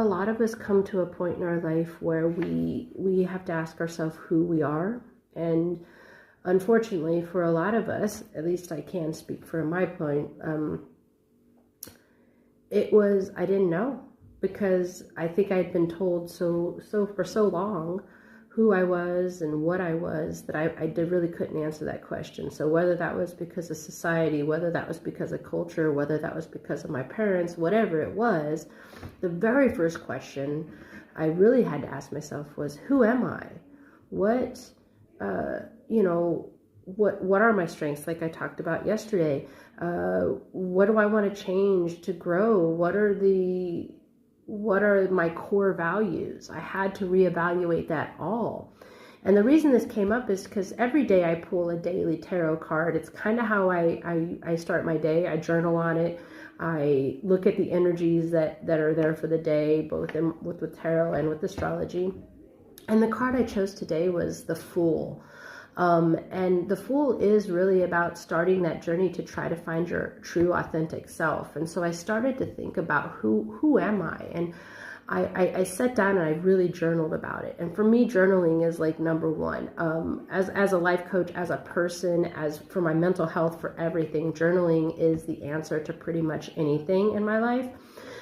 a lot of us come to a point in our life where we have to ask ourselves who we are. And unfortunately, for a lot of us, at least I can speak for my point, I didn't know, because I think I'd been told so for so long who I was and what I was, that I really couldn't answer that question. So whether that was because of society, whether that was because of culture, whether that was because of my parents, whatever it was, the very first question I really had to ask myself was, who am I? What, what are my strengths, like I talked about yesterday? What do I want to change to grow? What are my core values? I had to reevaluate that all. And the reason this came up is because every day I pull a daily tarot card. It's kind of how I start my day. I journal on it. I look at the energies that are there for the day, both with tarot and with astrology. And the card I chose today was the Fool. And the Fool is really about starting that journey to try to find your true authentic self. And so I started to think about who am I? And I sat down and I really journaled about it. And for me, journaling is like number one. As a life coach, as a person, as for my mental health, for everything, journaling is the answer to pretty much anything in my life.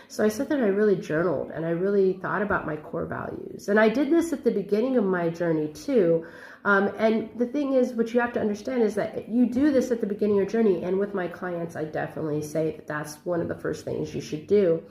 So I sat there and I really journaled, and I really thought about my core values. And I did this at the beginning of my journey too. And the thing is, what you have to understand is that you do this at the beginning of your journey. And with my clients, I definitely say that that's one of the first things you should do.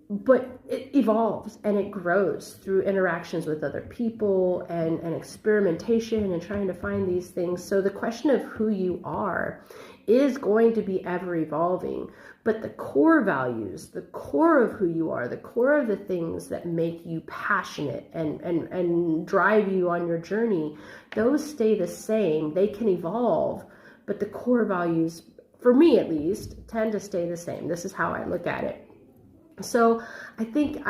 But it evolves and it grows through interactions with other people and experimentation and trying to find these things. So the question of who you are is going to be ever evolving. But the core values, the core of who you are, the core of the things that make you passionate and drive you on your journey, those stay the same. They can evolve, but the core values, for me at least, tend to stay the same. This is how I look at it. So I think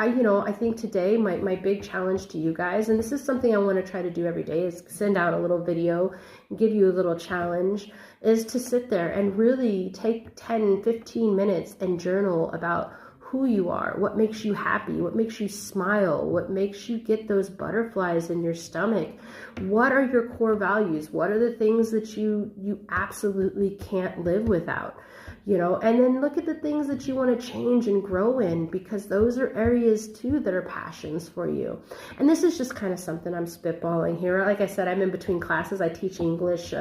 today my big challenge to you guys, and this is something I want to try to do every day, is send out a little video and give you a little challenge, is to sit there and really take 10, 15 minutes and journal about who you are, what makes you happy, what makes you smile, what makes you get those butterflies in your stomach. What are your core values? What are the things that you absolutely can't live without? And then look at the things that you want to change and grow in, because those are areas too that are passions for you. And this is just kind of something I'm spitballing here. Like I said, I'm in between classes. I teach English.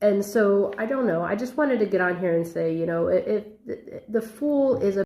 And so I don't know. I just wanted to get on here and say, the Fool is a